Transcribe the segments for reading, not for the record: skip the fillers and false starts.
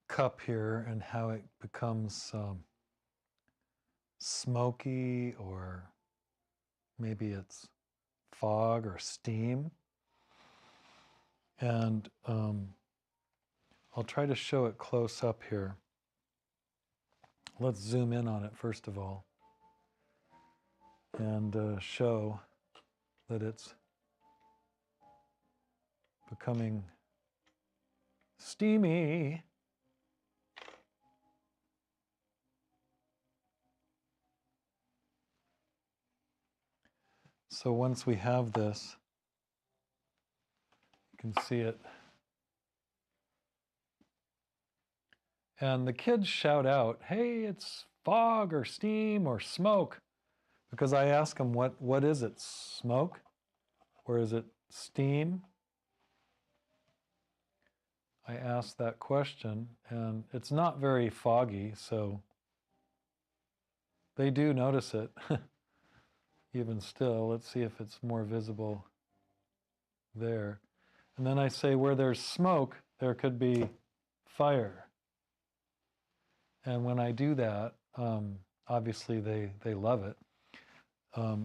cup here and how it becomes smoky, or maybe it's fog or steam. And I'll try to show it close up here. Let's zoom in on it first of all and show that it's becoming steamy. So once we have this, you can see it. And the kids shout out, hey, it's fog or steam or smoke. Because I ask them, what is it, smoke? Or is it steam? I ask that question, and it's not very foggy, so they do notice it. Even still, let's see if it's more visible there. And then I say, where there's smoke, there could be fire. And when I do that, obviously they love it.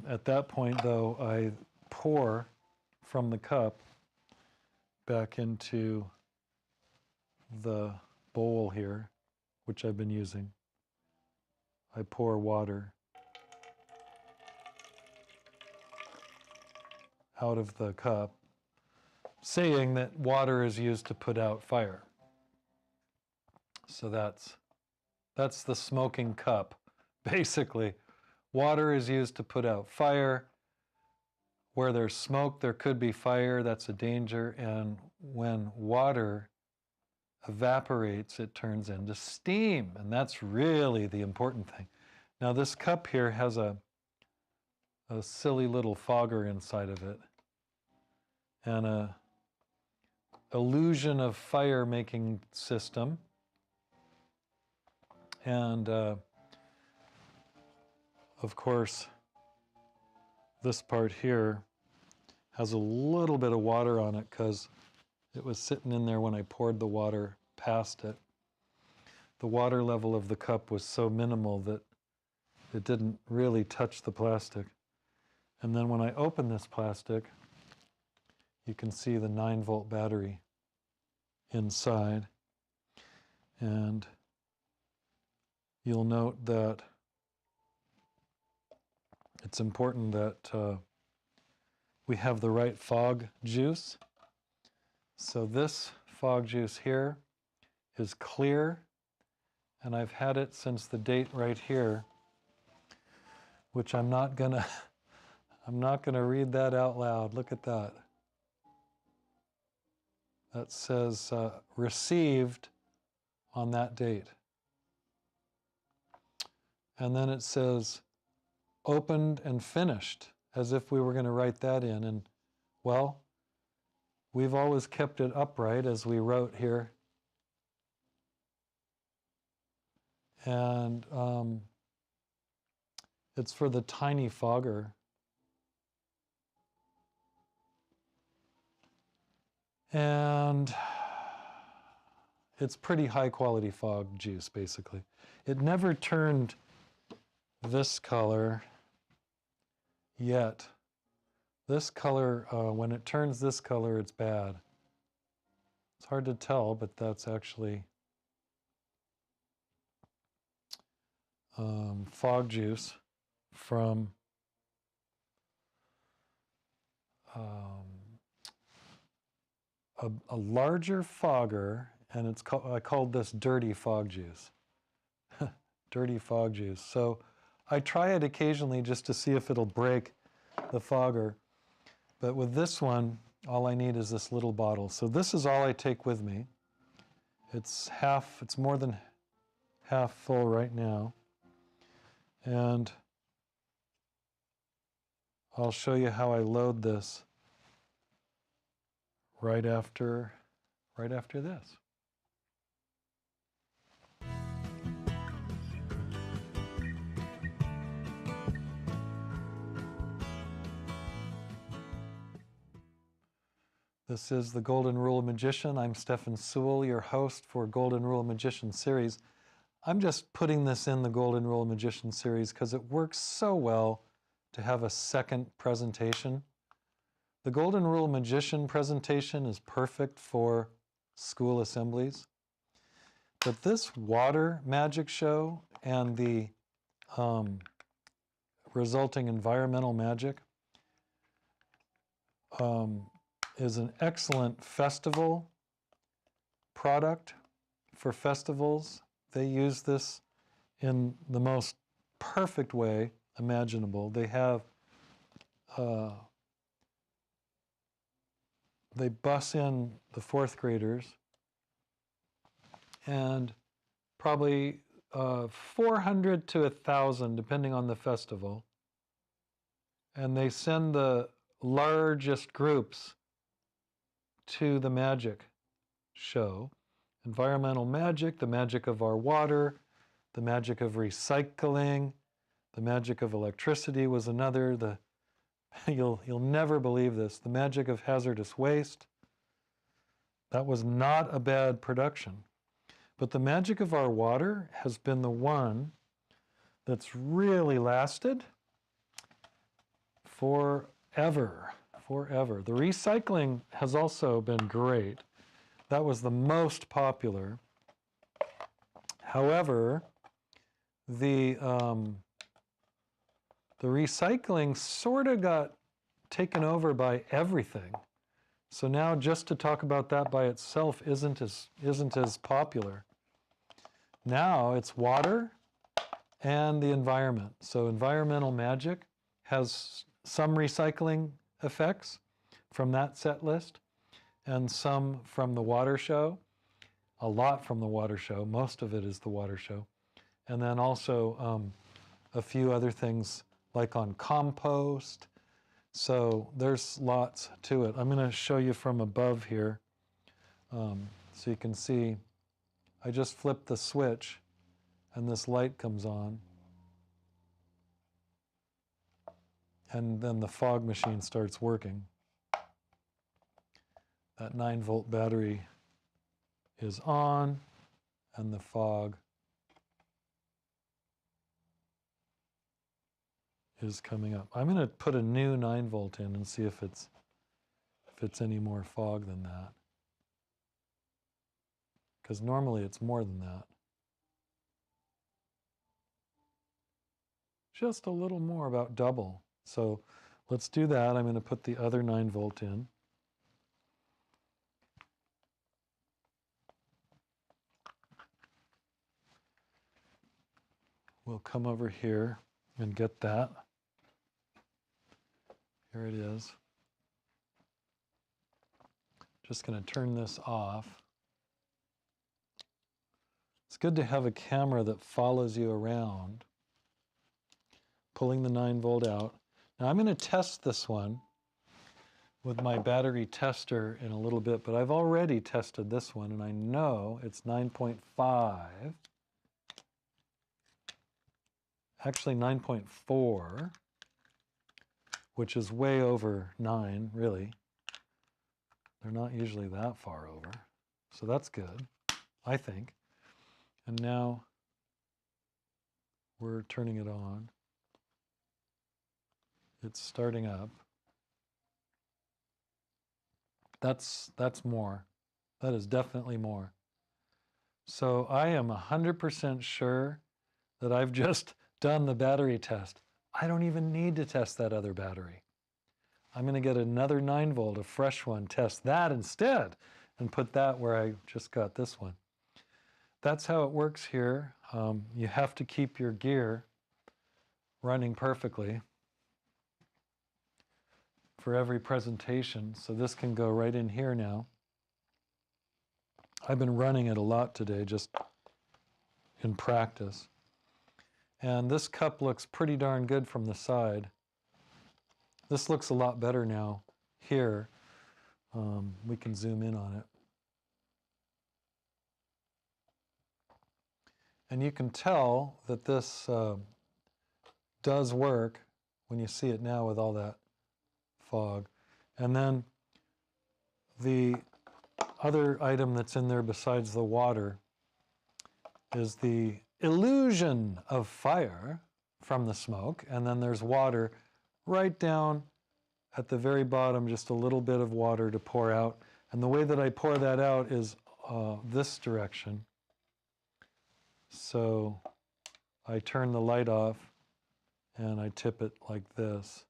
At that point, though, I pour from the cup back into the bowl here, which I've been using. I pour water out of the cup, saying that water is used to put out fire. So that's the smoking cup, basically. Water is used to put out fire. Where there's smoke, there could be fire. That's a danger. And when water evaporates, it turns into steam. And that's really the important thing. Now, this cup here has a silly little fogger inside of it, and a illusion of fire making system. And of course, this part here has a little bit of water on it because it was sitting in there when I poured the water past it. The water level of the cup was so minimal that it didn't really touch the plastic. And then when I open this plastic, you can see the 9-volt battery inside. And you'll note that it's important that we have the right fog juice. So this fog juice here is clear, and I've had it since the date right here, which I'm not gonna read that out loud. Look at that. That says received on that date. And then it says opened and finished, as if we were going to write that in. And, well, we've always kept it upright, as we wrote here. And it's for the tiny fogger. And it's pretty high quality fog juice, basically. It never turned this color yet. This color, when it turns this color, it's bad. It's hard to tell, but that's actually fog juice from a larger fogger, and it's I called this dirty fog juice. Dirty fog juice. So I try it occasionally just to see if it'll break the fogger. But with this one, all I need is this little bottle. So this is all I take with me. It's more than half full right now. And I'll show you how I load this right after this. This is the Golden Rule Magician. I'm Steffan Soule, your host for Golden Rule Magician series. I'm just putting this in the Golden Rule Magician series because it works so well to have a second presentation. The Golden Rule Magician presentation is perfect for school assemblies. But this water magic show and the resulting environmental magic is an excellent festival product for festivals. They use this in the most perfect way imaginable. They have, they bus in the fourth graders and probably 400 to 1,000, depending on the festival. And they send the largest groups to the magic show. Environmental magic, the magic of our water, the magic of recycling, the magic of electricity was another. You'll never believe this. The magic of hazardous waste. That was not a bad production. But the magic of our water has been the one that's really lasted forever. The recycling has also been great. That was the most popular. However, the recycling sort of got taken over by everything. So now just to talk about that by itself isn't as popular. Now it's water and the environment. So environmental magic has some recycling effects from that set list and some from the water show, a lot from the water show. Most of it is the water show. And then also a few other things like on compost. So there's lots to it. I'm going to show you from above here so you can see. I just flipped the switch and this light comes on. And then the fog machine starts working. That 9-volt battery is on and the fog is coming up. I'm going to put a new 9-volt in and see if it's any more fog than that. Because normally it's more than that. Just a little more, about double. So let's do that. I'm going to put the other 9-volt in. We'll come over here and get that. Here it is. Just going to turn this off. It's good to have a camera that follows you around. Pulling the 9-volt out. Now I'm going to test this one with my battery tester in a little bit, but I've already tested this one and I know it's 9.5. Actually 9.4, which is way over 9, really. They're not usually that far over. So that's good, I think. And now we're turning it on. It's starting up. That's more. That is definitely more. So I am 100% sure that I've just done the battery test. I don't even need to test that other battery. I'm going to get another 9-volt, a fresh one, test that instead, and put that where I just got this one. That's how it works here. You have to keep your gear running perfectly for every presentation. So this can go right in here now. I've been running it a lot today, just in practice. And this cup looks pretty darn good from the side. This looks a lot better now here. We can zoom in on it. And you can tell that this does work when you see it now with all that fog. And then the other item that's in there besides the water is the illusion of fire from the smoke, and then there's water right down at the very bottom, just a little bit of water to pour out. And the way that I pour that out is this direction. So I turn the light off and I tip it like this,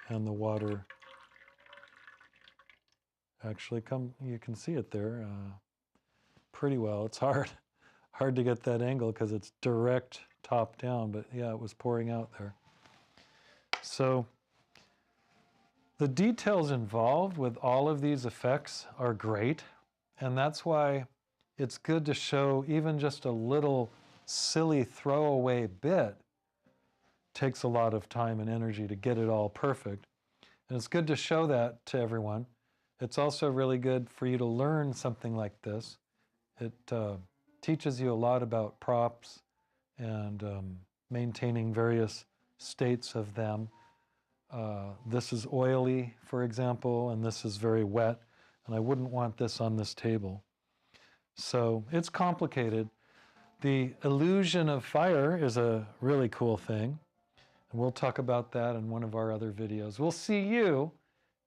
and the water actually you can see it there pretty well. It's hard to get that angle because it's direct top down, but yeah, it was pouring out there. So the details involved with all of these effects are great, and that's why it's good to show even just a little silly throwaway bit. Takes a lot of time and energy to get it all perfect, and it's good to show that to everyone. It's also really good for you to learn something like this. It teaches you a lot about props and maintaining various states of them. This is oily, for example, and this is very wet, and I wouldn't want this on this table. So it's complicated. The illusion of fire is a really cool thing, and we'll talk about that in one of our other videos. We'll see you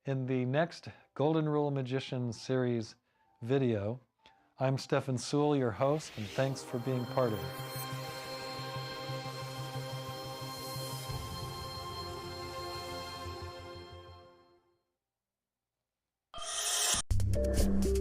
in the next Golden Rule Magician series video. I'm Steffan Soule, your host, and thanks for being part of it.